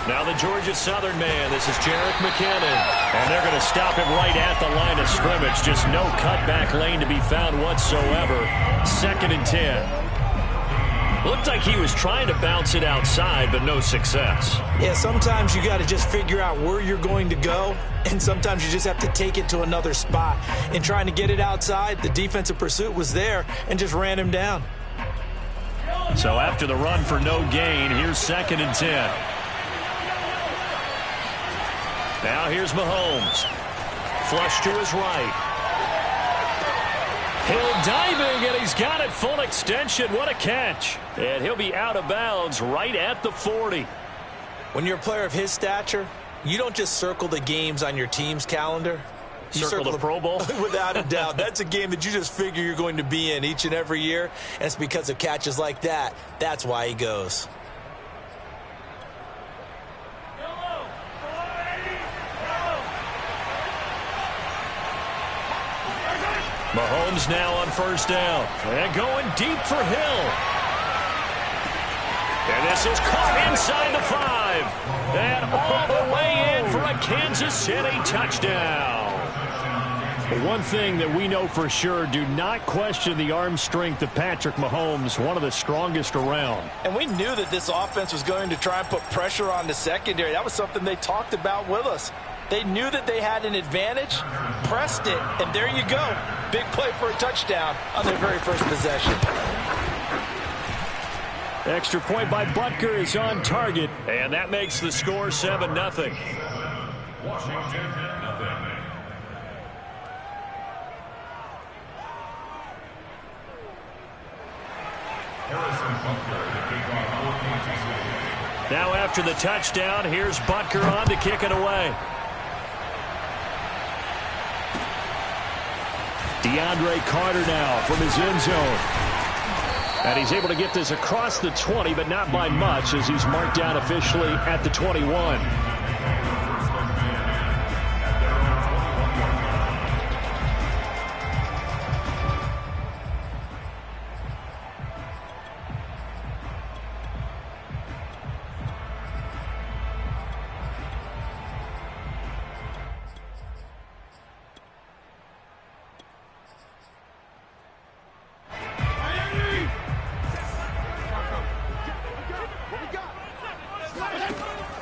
Now the Georgia Southern man, this is Jerick McKinnon. And they're going to stop him right at the line of scrimmage. Just no cutback lane to be found whatsoever. 2nd and 10. Looked like he was trying to bounce it outside, but no success. Yeah, sometimes you got to just figure out where you're going to go, and sometimes you just have to take it to another spot. In trying to get it outside, the defensive pursuit was there and just ran him down. So after the run for no gain, here's 2nd and 10. Now here's Mahomes. Flush to his right. Hill diving, and he's got it full extension. What a catch. And he'll be out of bounds right at the 40. When you're a player of his stature, you don't just circle the games on your team's calendar. You circle the Pro Bowl? Without a doubt. That's a game that you just figure you're going to be in each and every year. And it's because of catches like that. That's why he goes. Mahomes now on 1st down. And going deep for Hill. And this is caught inside the 5. And all the way in for a Kansas City touchdown. One thing that we know for sure, do not question the arm strength of Patrick Mahomes, one of the strongest around. And we knew that this offense was going to try and put pressure on the secondary. That was something they talked about with us. They knew that they had an advantage, pressed it, and there you go. Big play for a touchdown on their very first possession. Extra point by Butker is on target, and that makes the score 7-0. Washington 0. Harrison Butker to kick off for Kansas City. Now after the touchdown, here's Butker on to kick it away. DeAndre Carter now from his end zone. And he's able to get this across the 20, but not by much, as he's marked down officially at the 21.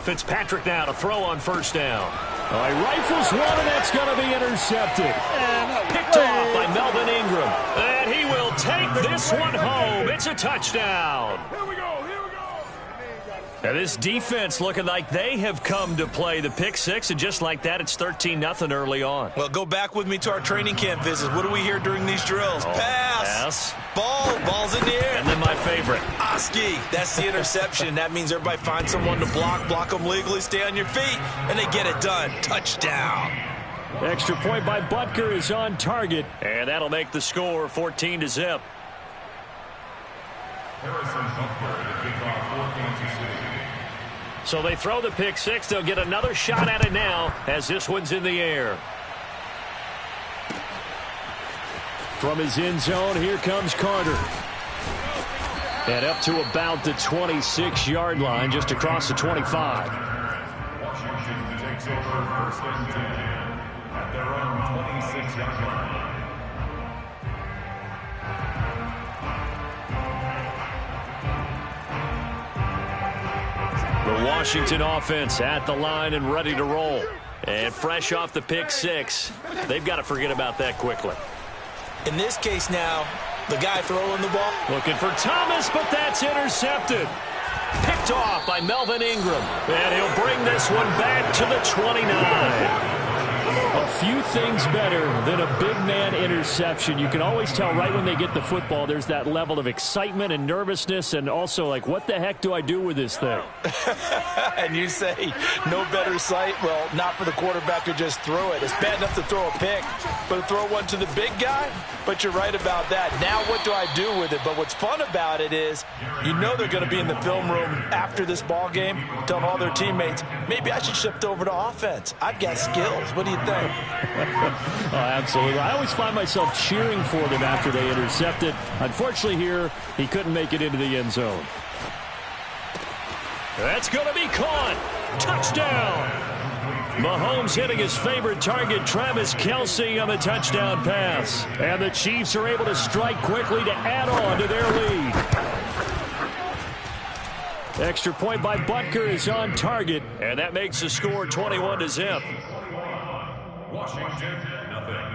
Fitzpatrick now to throw on 1st down. He rifles one, and that's going to be intercepted. And picked off by Melvin Ingram. And he will take this one home. It's a touchdown. Here we go. And this defense looking like they have come to play. The pick 6, and just like that, it's 13-0 early on. Well, go back with me to our training camp visits. What do we hear during these drills? Pass. Ball's in the air. And then my favorite. Oski. That's the interception. That means everybody finds someone to block them legally, stay on your feet, and they get it done. Touchdown. Extra point by Butker is on target, and that'll make the score 14-0. Harrison Butker to kick off for Kansas City. So they throw the pick 6. They'll get another shot at it now as this one's in the air. From his end zone, here comes Carter. And up to about the 26-yard line, just across the 25. Washington takes over 1st and 10 at their own 26-yard line. The Washington offense at the line and ready to roll. And fresh off the pick 6, they've got to forget about that quickly. In this case now, the guy throwing the ball. Looking for Thomas, but that's intercepted. Picked off by Melvin Ingram. And he'll bring this one back to the 29. A few things better than a big man interception. You can always tell right when they get the football, there's that level of excitement and nervousness, and also like, what the heck do I do with this thing? And you say, no better sight? Well, not for the quarterback to just throw it. It's bad enough to throw a pick, but to throw one to the big guy? But you're right about that. Now what do I do with it? But what's fun about it is, you know they're going to be in the film room after this ball game, telling all their teammates, maybe I should shift over to offense. I've got skills. What do you think? Oh, absolutely. I always find myself cheering for them after they intercepted. Unfortunately here, he couldn't make it into the end zone. That's going to be caught. Touchdown. Mahomes hitting his favorite target, Travis Kelce, on the touchdown pass. And the Chiefs are able to strike quickly to add on to their lead. Extra point by Butker is on target, and that makes the score 21-0. Washington, nothing.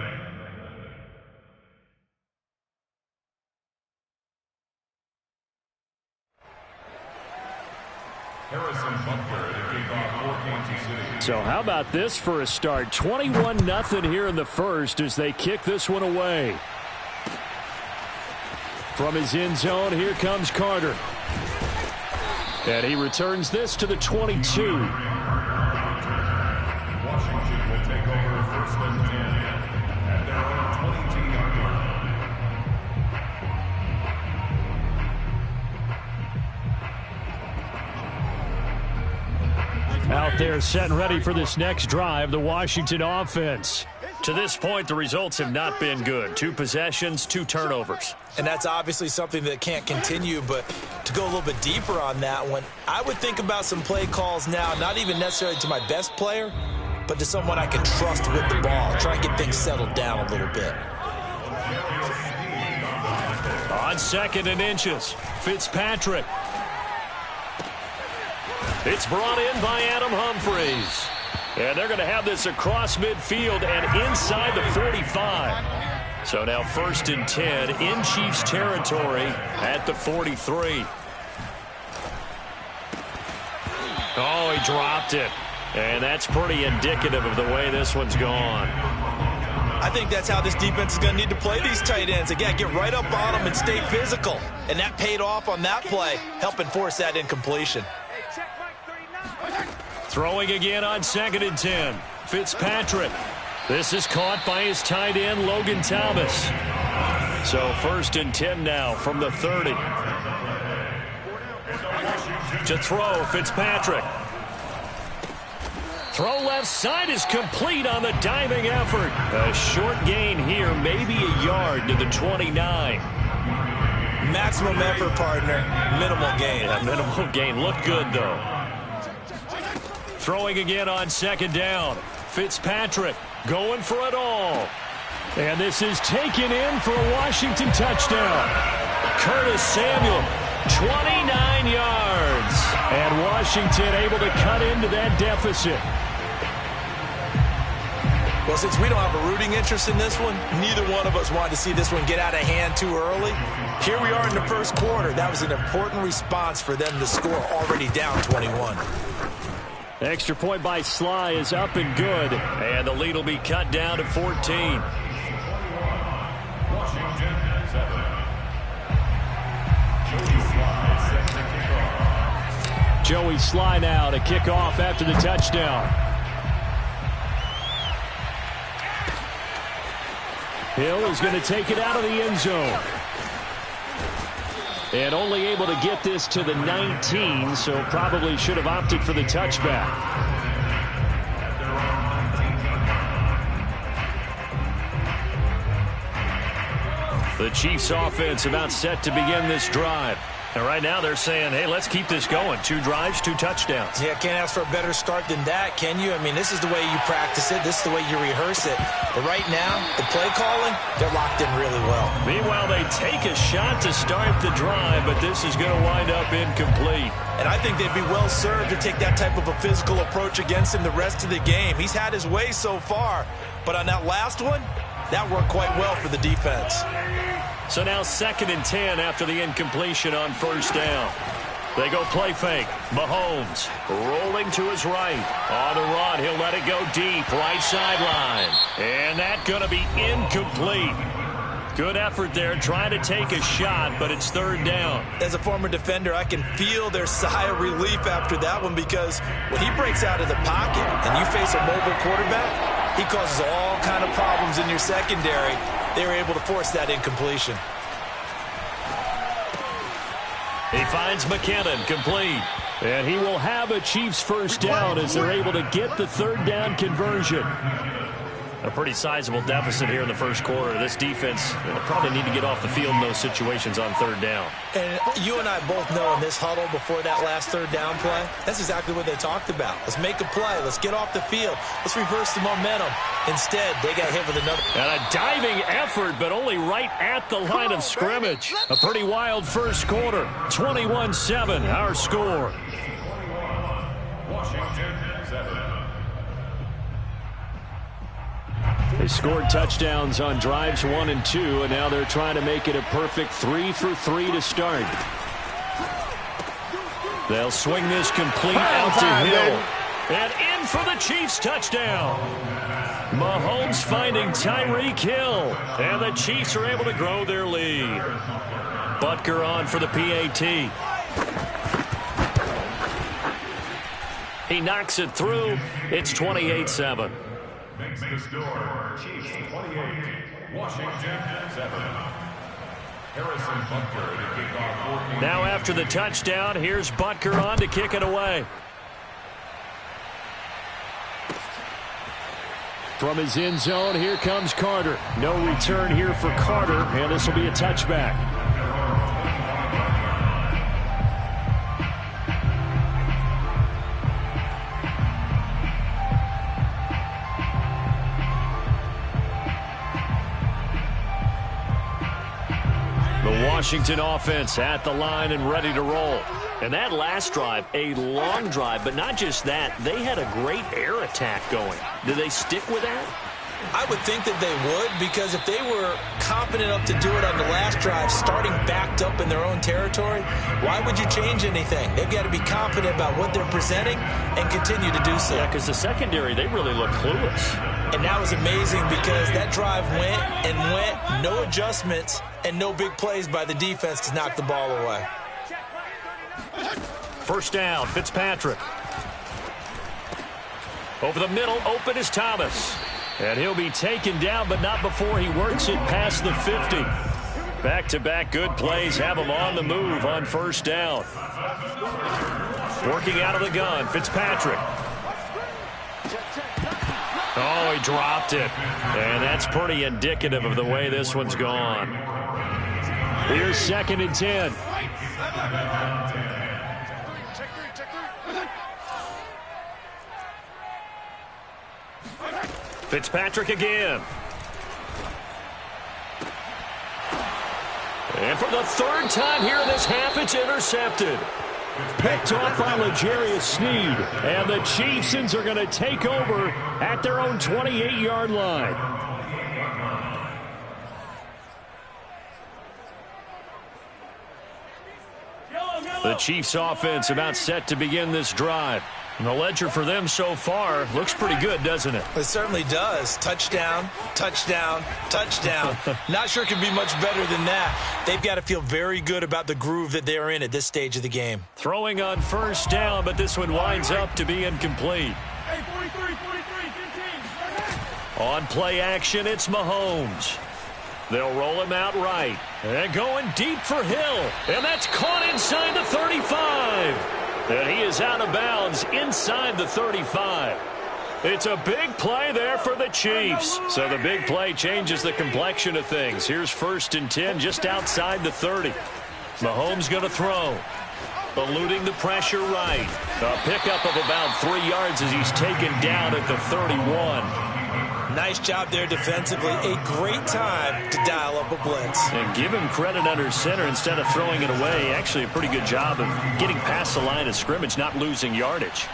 Harrison Butker to kick off for Kansas City. So how about this for a start? 21-0 here in the first as they kick this one away. From his end zone, here comes Carter. And he returns this to the 22. Washington will take over first and 10 at their own 22-yard line. Out there set and ready for this next drive, the Washington offense. To this point, the results have not been good. 2 possessions, 2 turnovers. And that's obviously something that can't continue, but to go a little bit deeper on that one, I would think about some play calls now, not even necessarily to my best player, but to someone I can trust with the ball. Try and get things settled down a little bit. On 2nd and inches, Fitzpatrick. It's brought in by Adam Humphries. And they're going to have this across midfield and inside the 45. So now 1st and 10 in Chiefs territory at the 43. Oh, he dropped it. And that's pretty indicative of the way this one's gone. I think that's how this defense is going to need to play these tight ends. Again, get right up on them and stay physical. And that paid off on that play, helping force that incompletion. Throwing again on 2nd and 10. Fitzpatrick. This is caught by his tight end, Logan Thomas. So 1st and 10 now from the 30. To throw, Fitzpatrick. Throw left side is complete on the diving effort. A short gain here, maybe a yard to the 29. Maximum effort, partner. Minimal gain. Yeah, minimal gain. Looked good, though. Throwing again on 2nd down. Fitzpatrick going for it all. And this is taken in for a Washington touchdown. Curtis Samuel, 29 yards. And Washington able to cut into that deficit. Well, since we don't have a rooting interest in this one, neither one of us wanted to see this one get out of hand too early. Here we are in the first quarter. That was an important response for them to score already down 21. Extra point by Sly is up and good. And the lead will be cut down to 14. Washington, 7. Joey Sly set to kick off. Joey Sly now to kick off after the touchdown. Hill is going to take it out of the end zone. And only able to get this to the 19, so probably should have opted for the touchback. The Chiefs offense about set to begin this drive. And right now they're saying, hey, let's keep this going. 2 drives, 2 touchdowns. Yeah, can't ask for a better start than that, can you? I mean, this is the way you practice it. This is the way you rehearse it. But right now, the play calling, they're locked in really well. Meanwhile, they take a shot to start the drive, but this is going to wind up incomplete. And I think they'd be well served to take that type of a physical approach against him the rest of the game. He's had his way so far, but on that last one, that worked quite well for the defense. So now 2nd and 10 after the incompletion on 1st down. They go play fake. Mahomes rolling to his right. On the run, he'll let it go deep, right sideline. And that's going to be incomplete. Good effort there, trying to take a shot, but it's 3rd down. As a former defender, I can feel their sigh of relief after that one, because when he breaks out of the pocket and you face a mobile quarterback, he causes all kind of problems in your secondary. They were able to force that incompletion. He finds McKinnon complete. And he will have a Chiefs 1st down as they're able to get the 3rd down conversion. A pretty sizable deficit here in the first quarter. This defense probably need to get off the field in those situations on third down. And you and I both know in this huddle before that last third down play, that's exactly what they talked about. Let's make a play. Let's get off the field. Let's reverse the momentum. Instead, they got hit with another. And a diving effort, but only right at the line of scrimmage. A pretty wild first quarter. 21-7, our score. Washington 7. They scored touchdowns on drives 1 and 2, and now they're trying to make it a perfect 3 for 3 to start. They'll swing this complete out to Hill. And in for the Chiefs touchdown. Mahomes finding Tyreek Hill. And the Chiefs are able to grow their lead. Butker on for the PAT. He knocks it through. It's 28-7. Makes the score Chiefs 28, Washington 7. Harrison Butker to kick off 14. Now after the touchdown, here's Butker on to kick it away. From his end zone, here comes Carter. No return here for Carter, and this will be a touchback. Washington offense at the line and ready to roll. And that last drive, a long drive, but not just that. They had a great air attack going. Do they stick with that? I would think that they would, because if they were confident enough to do it on the last drive, starting backed up in their own territory, why would you change anything? They've got to be confident about what they're presenting and continue to do so. Yeah, because the secondary, they really look clueless. And that was amazing because that drive went and went, no adjustments, and no big plays by the defense to knock the ball away. First down, Fitzpatrick. Over the middle, open is Thomas. And he'll be taken down, but not before he works it past the 50. Back-to-back good plays have him on the move on first down. Working out of the gun, Fitzpatrick. Oh, he dropped it. And that's pretty indicative of the way this one's gone. Here's 2nd and 10. Fitzpatrick again. And for the third time here in this half, it's intercepted. Picked off by L'Jarius Sneed. And the Chiefs are going to take over at their own 28-yard line. The Chiefs offense about set to begin this drive. And the ledger for them so far looks pretty good, doesn't it? It certainly does. Touchdown, touchdown, touchdown. Not sure it can be much better than that. They've got to feel very good about the groove that they're in at this stage of the game. Throwing on first down, but this one winds up to be incomplete. On play action, it's Mahomes. They'll roll him out right. And going deep for Hill. And that's caught inside the 35. And he is out of bounds inside the 35. It's a big play there for the Chiefs. So the big play changes the complexion of things. Here's 1st and 10 just outside the 30. Mahomes going to throw. Eluding the pressure right. A pickup of about 3 yards as he's taken down at the 31. Nice job there defensively. A great time to dial up a blitz. And give him credit under center instead of throwing it away. Actually a pretty good job of getting past the line of scrimmage, not losing yardage.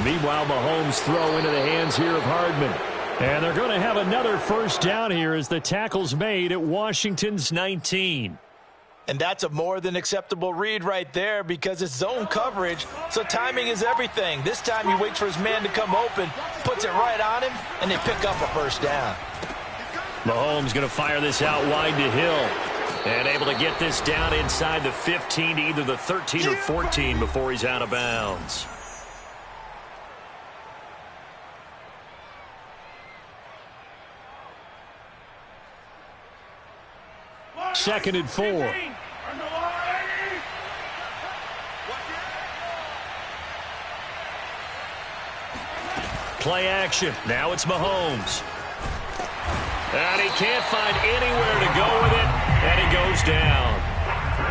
Meanwhile, Mahomes throw into the hands here of Hardman. And they're going to have another first down here as the tackle's made at Washington's 19. And that's a more than acceptable read right there because it's zone coverage, so timing is everything. This time he waits for his man to come open, puts it right on him, and they pick up a first down. Mahomes going to fire this out wide to Hill. And able to get this down inside the 15 to either the 13 or 14 before he's out of bounds. Second and 4. Play action. Now it's Mahomes. And he can't find anywhere to go with it, and he goes down.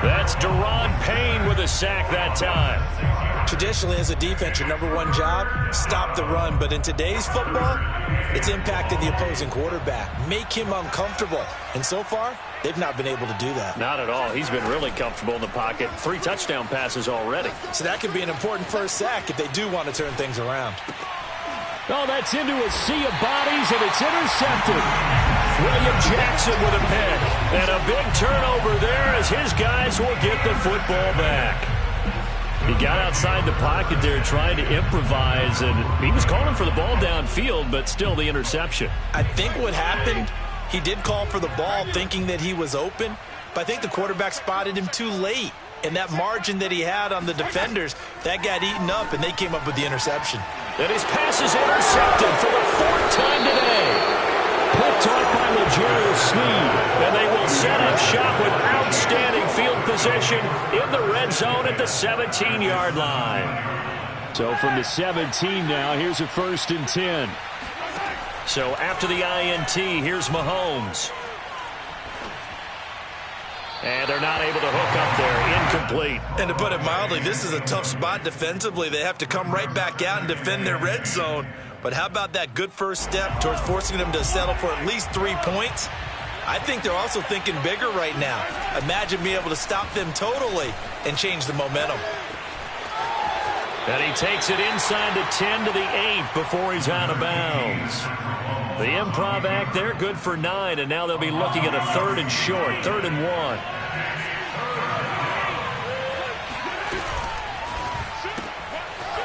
That's Daron Payne with a sack that time. Traditionally, as a defense, your number one job, stop the run. But in today's football, it's impacted the opposing quarterback. Make him uncomfortable. And so far, they've not been able to do that. Not at all. He's been really comfortable in the pocket. 3 touchdown passes already. So that could be an important first sack if they do want to turn things around. Oh, that's into a sea of bodies, and it's intercepted. William Jackson with a pick. And a big turnover there as his guys will get the football back. He got outside the pocket there trying to improvise, and he was calling for the ball downfield, but still the interception. I think what happened, he did call for the ball thinking that he was open, but I think the quarterback spotted him too late. And that margin that he had on the defenders, that got eaten up, and they came up with the interception. And his pass is intercepted for the 4th time today. Picked off by L'Jarius Sneed, and they will set up shop with outstanding field position in the red zone at the 17-yard line. So from the 17 now, here's a 1st and 10. So after the INT, here's Mahomes. And they're not able to hook up there. Incomplete. And to put it mildly, this is a tough spot defensively. They have to come right back out and defend their red zone. But how about that good first step towards forcing them to settle for at least 3 points? I think they're also thinking bigger right now. Imagine being able to stop them totally and change the momentum. And he takes it inside the 10 to the 8 before he's out of bounds. The improv act there, good for 9, and now they'll be looking at a 3rd and short, 3rd and 1.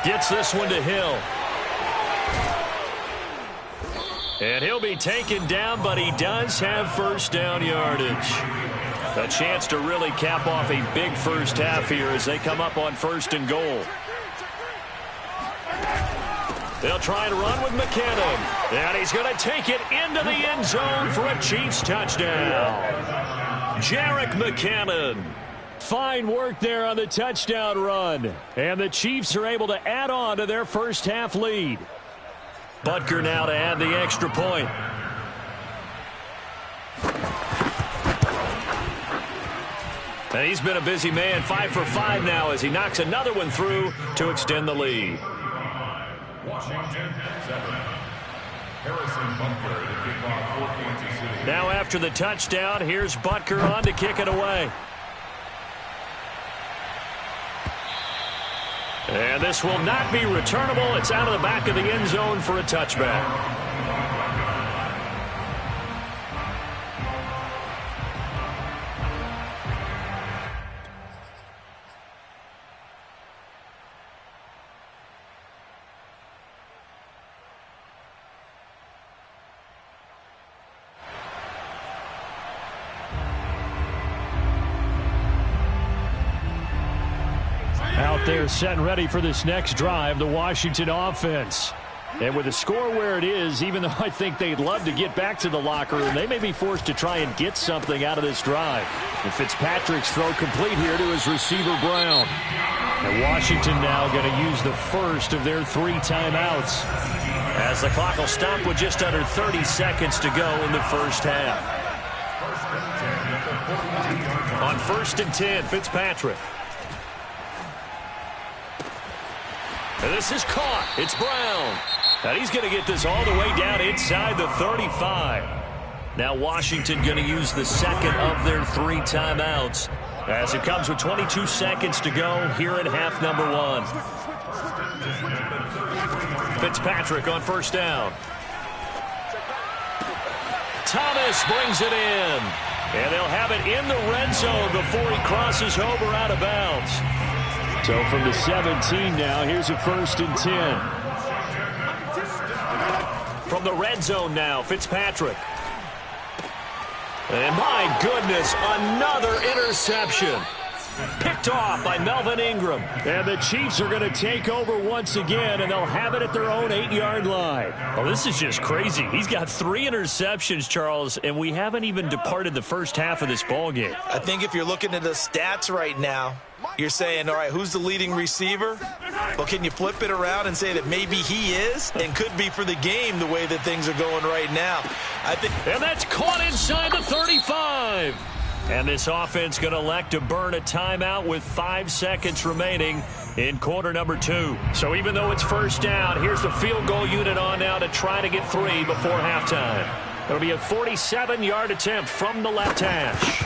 Gets this one to Hill. And he'll be taken down, but he does have first down yardage. A chance to really cap off a big first half here as they come up on 1st and goal. They'll try to run with McKinnon. And he's going to take it into the end zone for a Chiefs touchdown. Jerick McKinnon. Fine work there on the touchdown run. And the Chiefs are able to add on to their first half lead. Butker now to add the extra point. And he's been a busy man, 5 for 5 now as he knocks another one through to extend the lead. Washington 7. Harrison Butker to kick off for Kansas City. Now after the touchdown, here's Butker on to kick it away. And this will not be returnable. It's out of the back of the end zone for a touchback. Out there set and ready for this next drive, the Washington offense. And with the score where it is, even though I think they'd love to get back to the locker room, they may be forced to try and get something out of this drive. And Fitzpatrick's throw complete here to his receiver, Brown. And Washington now going to use the first of their 3 timeouts, as the clock will stop with just under 30 seconds to go in the first half. On 1st and 10, Fitzpatrick. And this is caught. It's Brown. And he's going to get this all the way down inside the 35. Now Washington going to use the second of their 3 timeouts as it comes with 22 seconds to go here in half number 1. Fitzpatrick on 1st down. Thomas brings it in. And they'll have it in the red zone before he crosses over out of bounds. So from the 17 now, here's a 1st and 10. From the red zone now, Fitzpatrick. And my goodness, another interception. Picked off by Melvin Ingram. And the Chiefs are going to take over once again, and they'll have it at their own 8-yard line. Oh, this is just crazy. He's got 3 interceptions, Charles, and we haven't even departed the first half of this ball game. I think if you're looking at the stats right now, You're saying, all right, who's the leading receiver? Well, can you flip it around and say that maybe he is and could be for the game the way that things are going right now? And that's caught inside the 35. And this offense going to elect to burn a timeout with 5 seconds remaining in quarter number 2. So even though it's first down, here's the field goal unit on now to try to get 3 before halftime. It'll be a 47-yard attempt from the left hash.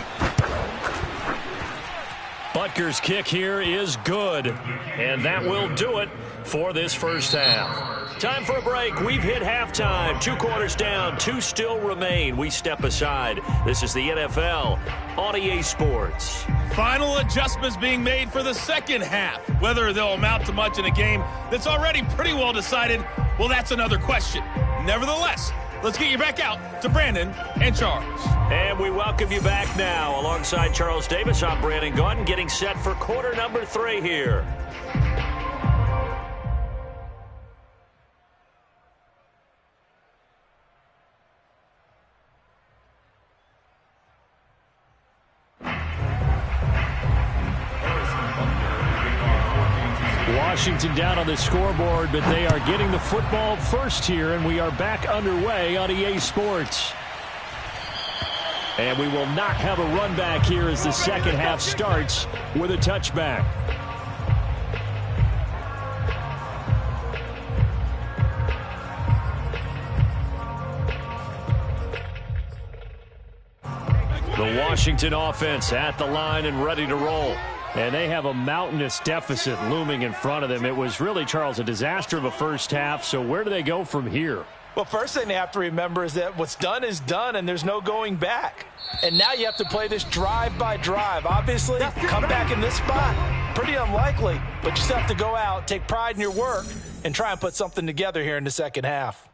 Butker's kick here is good, and that will do it for this first half. Time for a break. We've hit halftime. 2 quarters down, 2 still remain. We step aside. This is the NFL on EA Sports. Final adjustments being made for the second half. Whether they'll amount to much in a game that's already pretty well decided, well, that's another question. Nevertheless, let's get you back out to Brandon and Charles. And we welcome you back now. Alongside Charles Davis, I'm Brandon Gaudin, getting set for quarter number 3 here. Washington down on the scoreboard, but they are getting the football first here, and we are back underway on EA Sports. And we will not have a run back here as the second half starts with a touchback. The Washington offense at the line and ready to roll. And they have a mountainous deficit looming in front of them. It was really, Charles, a disaster of a first half. So where do they go from here? Well, first thing they have to remember is that what's done is done, and there's no going back. And now you have to play this drive by drive. Obviously, come back in this spot, pretty unlikely. But you still have to go out, take pride in your work, and try and put something together here in the second half.